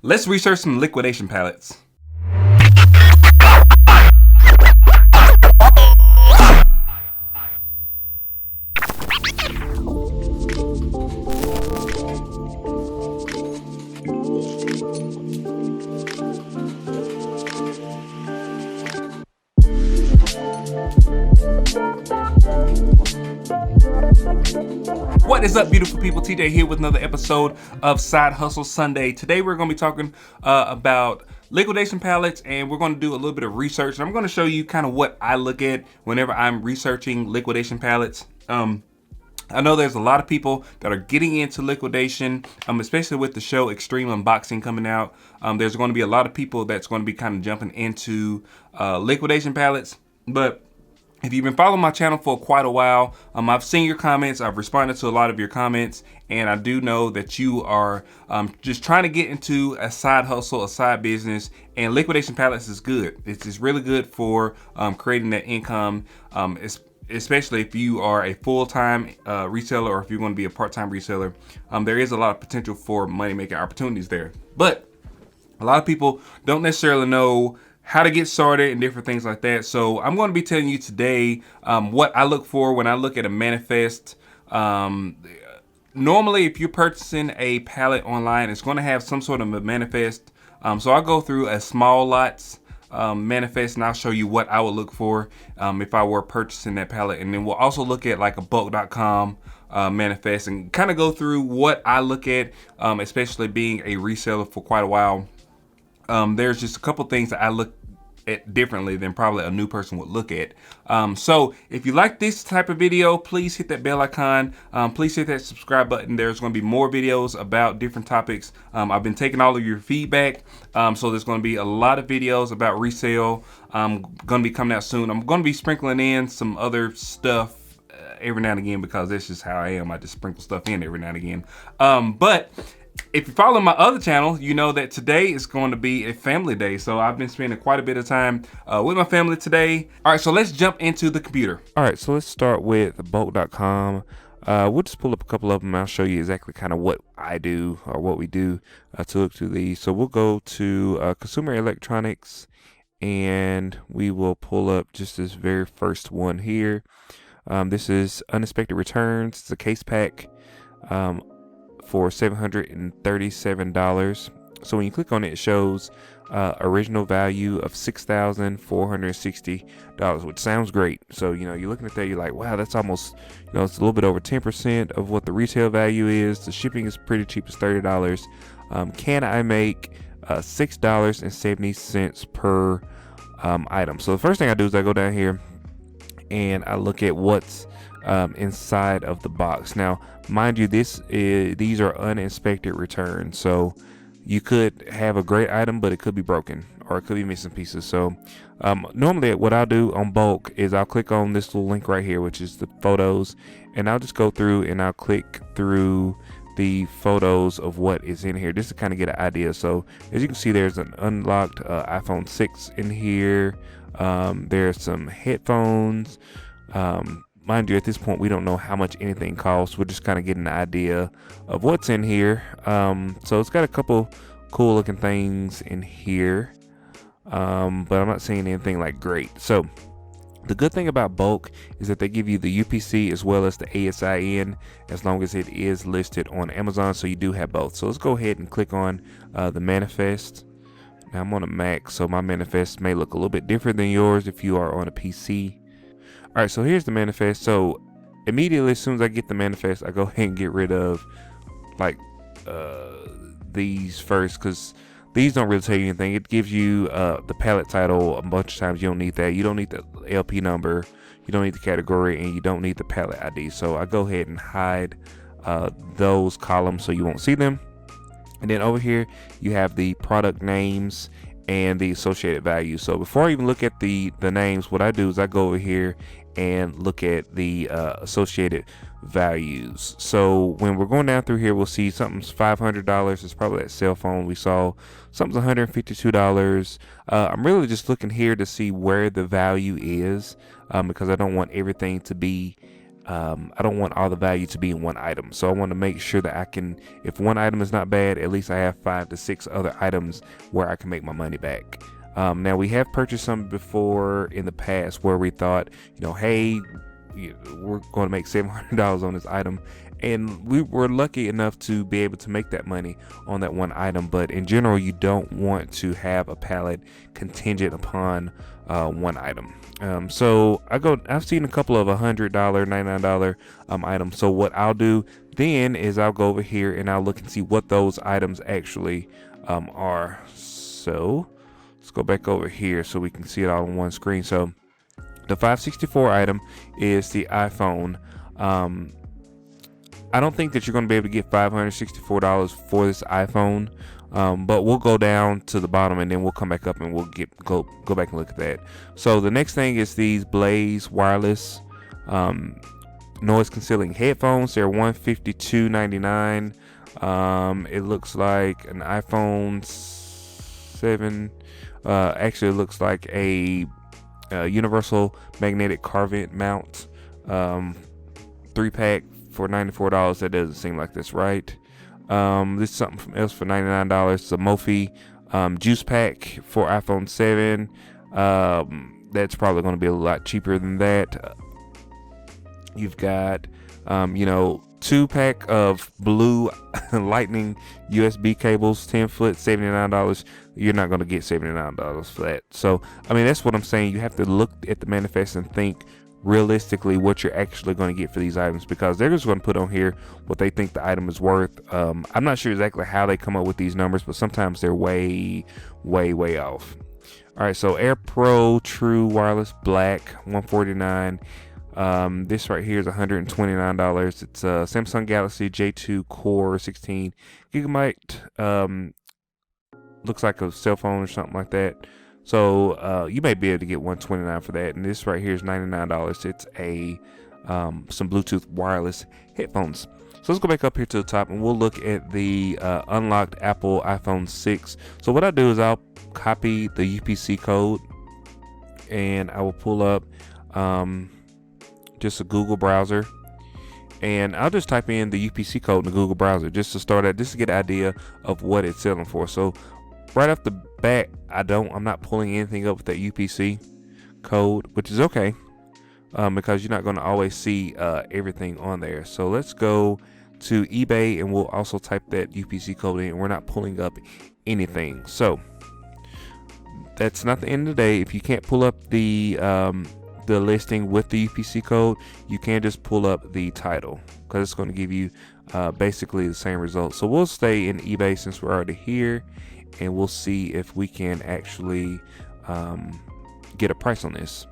Let's research some liquidation pallets. What is up, beautiful people? TJ here with another episode of Side Hustle Sunday. Today we're going to be talking about liquidation pallets, and we're going to do a little bit of research. And I'm going to show you kind of what I look at whenever I'm researching liquidation pallets. I know there's a lot of people that are getting into liquidation, especially with the show Extreme Unboxing coming out. There's going to be a lot of people that's going to be kind of jumping into liquidation pallets. But if you've been following my channel for quite a while, I've seen your comments, I've responded to a lot of your comments, and I do know that you are just trying to get into a side hustle, a side business, and liquidation pallets is good. It's just really good for creating that income, especially if you are a full-time reseller or if you're going to be a part-time reseller. There is a lot of potential for money-making opportunities there. But a lot of people don't necessarily know how to get started and different things like that. So I'm going to be telling you today what I look for when I look at a manifest. Normally, if you're purchasing a pallet online, it's going to have some sort of a manifest. So I'll go through a small lots manifest, and I'll show you what I would look for if I were purchasing that pallet. And then we'll also look at like a bulk.com manifest and kind of go through what I look at, especially being a reseller for quite a while. There's just a couple things that I look at differently than probably a new person would look at. So if you like this type of video, please hit that bell icon. Please hit that subscribe button. There's going to be more videos about different topics. I've been taking all of your feedback. So there's going to be a lot of videos about resale. Going to be coming out soon. I'm going to be sprinkling in some other stuff every now and again, because that's just how I am. I just sprinkle stuff in every now and again. But if you follow my other channel, you know that today is going to be a family day. So I've been spending quite a bit of time with my family today. All right, so let's jump into the computer. All right, so let's start with bulk.com. We'll just pull up a couple of them. I'll show you exactly kind of what I do or what we do to look through these. So we'll go to consumer electronics, and we will pull up just this very first one here. This is unexpected returns. It's a case pack for $737. So when you click on it, it shows original value of $6,460, which sounds great. So you're looking at that, you're like, wow, that's almost, it's a little bit over 10% of what the retail value is. The shipping is pretty cheap, it's $30. Can I make $6.70 per item? So the first thing I do is I go down here and I look at what's inside of the box. Now, mind you, these are uninspected returns, so you could have a great item, but it could be broken or it could be missing pieces. So normally what I'll do on bulk is I'll click on this little link right here, which is the photos, and I'll just go through and I'll click through the photos of what is in here just to kind of get an idea. So as you can see, there's an unlocked iPhone 6 in here. There's some headphones. Mind you, at this point, we don't know how much anything costs. We're just kind of getting an idea of what's in here. So it's got a couple cool looking things in here, but I'm not seeing anything like great. So the good thing about bulk is that they give you the UPC as well as the ASIN, as long as it is listed on Amazon. So you do have both. So let's go ahead and click on the manifest. Now I'm on a Mac, so my manifest may look a little bit different than yours if you are on a PC. All right, so here's the manifest. So immediately, as soon as I get the manifest, I go ahead and get rid of like these first, because these don't really tell you anything. It gives you the pallet title a bunch of times. You don't need that. You don't need the LP number. You don't need the category, and you don't need the pallet ID. So I go ahead and hide those columns so you won't see them. And then over here, you have the product names and the associated value. So before I even look at the names, what I do is I go over here and look at the associated values. So when we're going down through here, we'll see something's $500. It's probably that cell phone we saw. Something's $152. I'm really just looking here to see where the value is, because I don't want everything to be I don't want all the value to be in one item. So I want to make sure that I can, if one item is not bad, at least I have 5 to 6 other items where I can make my money back. Now we have purchased some before in the past where we thought, hey, we're going to make $700 on this item, and we were lucky enough to be able to make that money on that one item. But in general, you don't want to have a pallet contingent upon one item. So I've seen a couple of $100, $99 items. So what I'll do then is I'll go over here and I'll look and see what those items actually are. So let's go back over here so we can see it all on one screen. So the 564 item is the iPhone. I don't think that you're going to be able to get $564 for this iPhone, but we'll go down to the bottom and then we'll come back up and we'll go back and look at that. So the next thing is these Blaze wireless noise concealing headphones. They're $152.99. It looks like an iPhone 7. Actually, it looks like a universal magnetic car vent mount 3-pack for $94. That doesn't seem like that's right. This is something else for $99. It's a Mophie juice pack for iPhone 7. That's probably going to be a lot cheaper than that. You've got 2-pack of blue lightning USB cables, 10-foot, $79. You're not going to get $79 for that. So I mean, that's what I'm saying. You have to look at the manifest and think realistically what you're actually going to get for these items, because they're just going to put on here what they think the item is worth. I'm not sure exactly how they come up with these numbers, but sometimes they're way off. All right, so Air Pro True Wireless Black, $149. This right here is $129. It's a Samsung Galaxy J2 Core 16 gigabyte. Looks like a cell phone or something like that. So you may be able to get $129 for that. And this right here is $99. It's a some Bluetooth wireless headphones. So let's go back up here to the top and we'll look at the unlocked Apple iPhone 6. So what I do is I'll copy the UPC code and I will pull up just a Google browser, and I'll just type in the UPC code in the Google browser just to start at, just to get an idea of what it's selling for. So right off the bat, I'm not pulling anything up with that UPC code, which is okay, because you're not going to always see everything on there. So let's go to eBay and we'll also type that UPC code in. We're not pulling up anything. So that's not the end of the day. If you can't pull up the listing with the UPC code, you can just pull up the title, because it's going to give you basically the same results. So we'll stay in eBay since we're already here, and we'll see if we can actually get a price on this.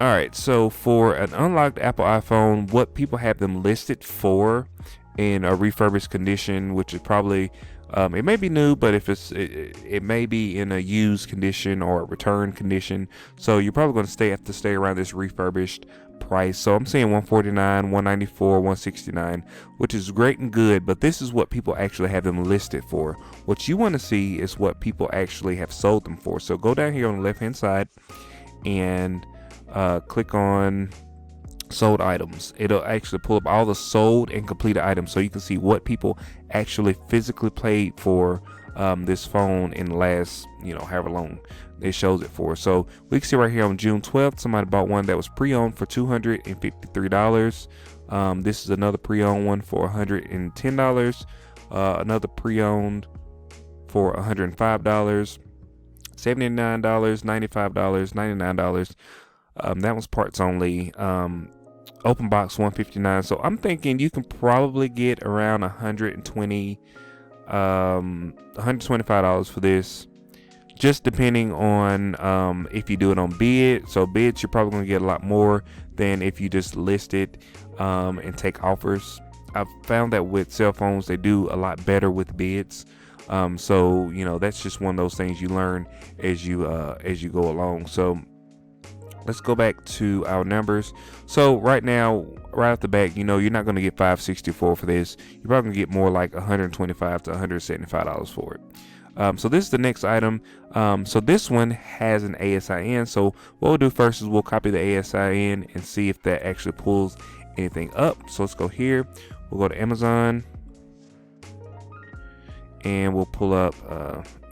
All right, so for an unlocked Apple iPhone, what people have them listed for in a refurbished condition, which is probably it may be new, but if it may be in a used condition or a return condition. So you're probably going to have to stay around this refurbished price. So I'm saying $149, $194, $169, which is great and good, but this is what people actually have them listed for. What you want to see is what people actually have sold them for. So go down here on the left hand side and click on sold items. It'll actually pull up all the sold and completed items, so you can see what people actually physically paid for this phone in the last, however long it shows it for. So we can see right here on June 12th, somebody bought one that was pre-owned for $253. This is another pre-owned one for $110. Another pre-owned for $105, $79, $95, $99. That was parts only. Open box $159. So I'm thinking you can probably get around $125 for this, just depending on if you do it on bid. So bids, you're probably going to get a lot more than if you just list it and take offers. I've found that with cell phones, they do a lot better with bids. So that's just one of those things you learn as you go along. So let's go back to our numbers. So right now, right off the bat, you're not going to get $564 for this. You're probably going to get more like $125 to $175 for it. So this is the next item. So this one has an ASIN. So what we'll do first is we'll copy the ASIN and see if that actually pulls anything up. So let's go here. We'll go to Amazon and we'll pull up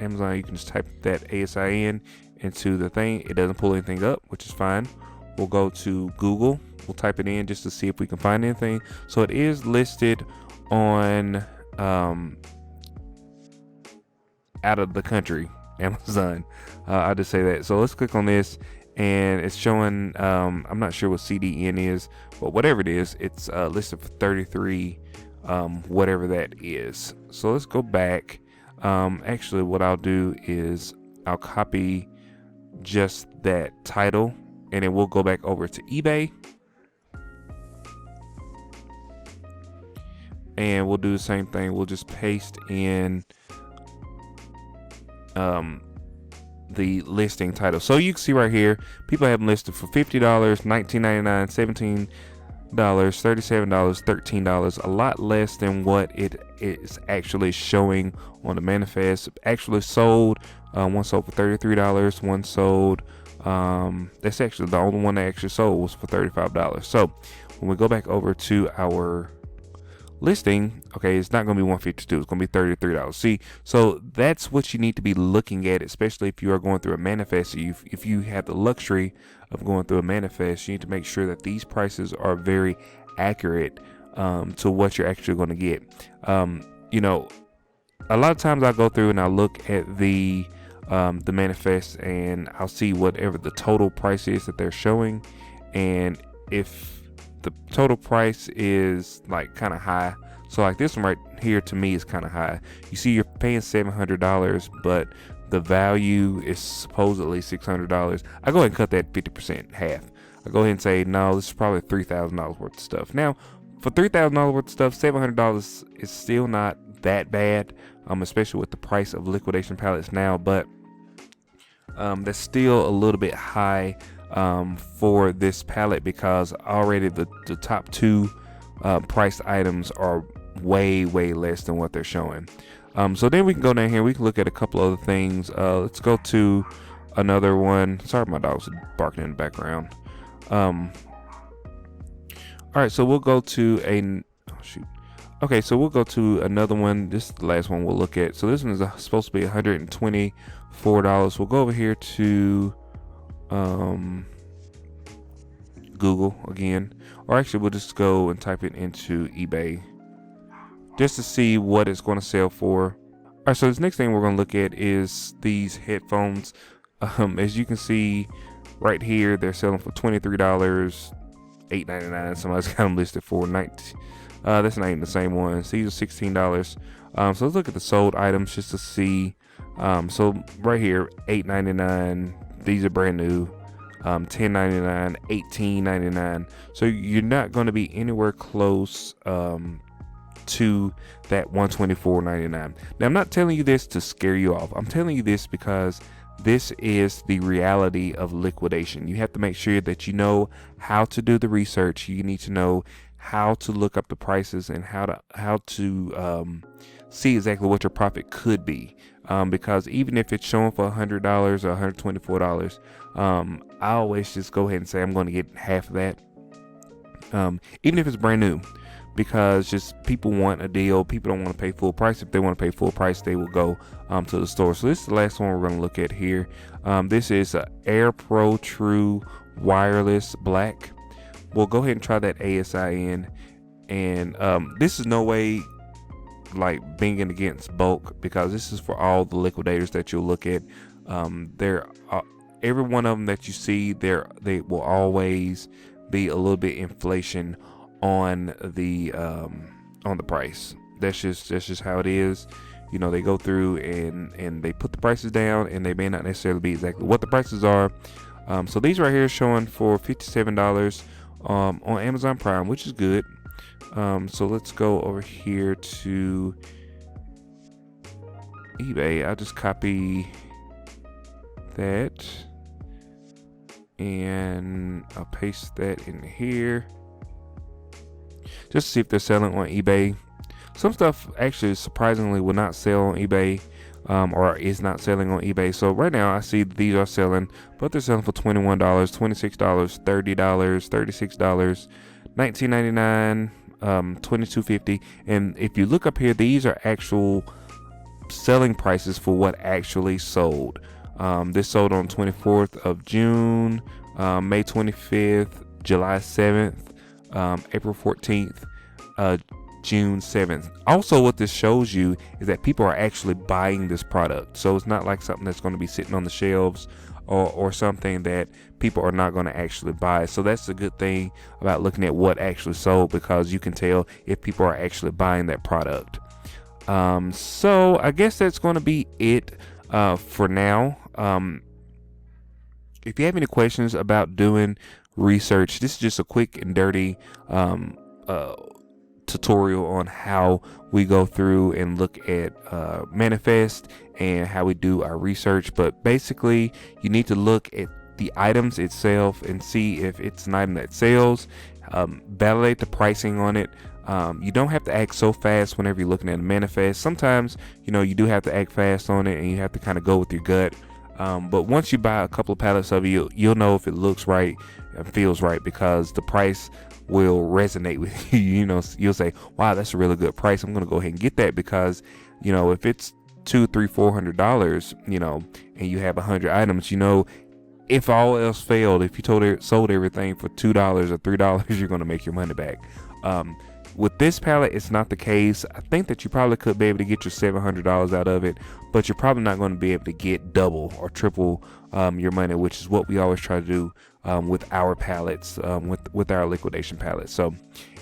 Amazon. You can just type that ASIN into the thing. It doesn't pull anything up, which is fine. We'll go to Google. We'll type it in just to see if we can find anything. So it is listed on out of the country Amazon. I'll just say that. So let's click on this, and it's showing I'm not sure what CDN is, but whatever it is, it's listed for 33 whatever that is. So let's go back. Actually what I'll do is I'll copy just that title, and then we'll go back over to eBay and we'll do the same thing. We'll just paste in the listing title. So you can see right here, people have them listed for $50, $19.99, $17, $37, $13, a lot less than what it is actually showing on the manifest. Actually sold, one sold for $33, one sold, that's actually the only one that actually sold was for $35. So when we go back over to our listing, okay, it's not going to be $152, it's going to be $33. See, so that's what you need to be looking at, especially if you are going through a manifest. If you have the luxury of going through a manifest, you need to make sure that these prices are very accurate to what you're actually going to get. You know, a lot of times I go through and I look at the manifest, and I'll see whatever the total price is that they're showing, and if the total price is like kind of high, so like this one right here to me is kind of high. You see you're paying $700, but the value is supposedly $600. I go ahead and cut that 50%, half. I go ahead and say, no, this is probably $3,000 worth of stuff. Now for $3,000 worth of stuff, $700 is still not that bad, especially with the price of liquidation pallets now, but that's still a little bit high for this palette, because already the top two priced items are way less than what they're showing. So then we can go down here, we can look at a couple other things. Let's go to another one. Sorry, my dog's barking in the background. All right, so we'll go to okay, so we'll go to another one. This is the last one we'll look at. So this one is supposed to be $124. We'll go over here to Google again, or actually we'll just go and type it into eBay just to see what it's going to sell for. All right, so this next thing we're going to look at is these headphones. As you can see right here, they're selling for $23, $8.99. Somebody's got them listed for $19. That's not even the same ones. These are $16. So let's look at the sold items just to see. So right here, $8.99. These are brand new. $10.99, $18.99. So you're not going to be anywhere close to that $124.99. Now I'm not telling you this to scare you off. I'm telling you this because this is the reality of liquidation. You have to make sure that you know how to do the research. You need to know how to look up the prices and how to see exactly what your profit could be. Because even if it's showing for $100 or $124, I always just go ahead and say I'm going to get half of that, even if it's brand new, because just people want a deal. People don't want to pay full price. If they want to pay full price, they will go to the store. So this is the last one we're going to look at here. This is a Air Pro True Wireless Black. We'll go ahead and try that ASIN, and this is no way like binging against bulk, because this is for all the liquidators that you'll look at. Every one of them that you see there, they will always be a little bit inflation on the price. That's just how it is. You know, they go through and they put the prices down, and they may not necessarily be exactly what the prices are. So these right here are showing for $57 on Amazon Prime, which is good. So let's go over here to eBay. I'll just copy that and I'll paste that in here just to see if they're selling on eBay. Some stuff actually surprisingly will not sell on eBay. or is not selling on eBay. So right now I see these are selling, but they're selling for $21, $26, $30, $36, $19.99, $22.50. And if you look up here, these are actual selling prices for what actually sold. This sold on 24th of June, May 25th, July 7th, April 14th, June 7th. Also, what this shows you is that people are actually buying this product. So it's not like something that's going to be sitting on the shelves or something that people are not going to actually buy. So that's a good thing about looking at what actually sold, because you can tell if people are actually buying that product. So I guess that's going to be it for now. If you have any questions about doing research, this is just a quick and dirty tutorial on how we go through and look at manifest and how we do our research. But basically, you need to look at the items itself and see if it's an item that sells. Validate the pricing on it. You don't have to act so fast whenever you're looking at a manifest. Sometimes, you do have to act fast on it, and you have to kind of go with your gut. But once you buy a couple of pallets of it, you'll know if it looks right and feels right, because the price will resonate with you. You'll say, wow, that's a really good price. I'm going to go ahead and get that, because, if it's $200, $300, $400, and you have 100 items, if all else failed, if you sold everything for $2 or $3, you're going to make your money back. With this pallet, it's not the case. I think that you probably could be able to get your $700 out of it, but you're probably not going to be able to get double or triple your money, which is what we always try to do with our pallets, with our liquidation pallets. So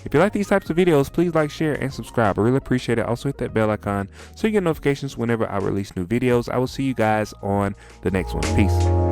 if you like these types of videos, please like, share, and subscribe. I really appreciate it. Also hit that bell icon so you get notifications whenever I release new videos. I will see you guys on the next one. Peace.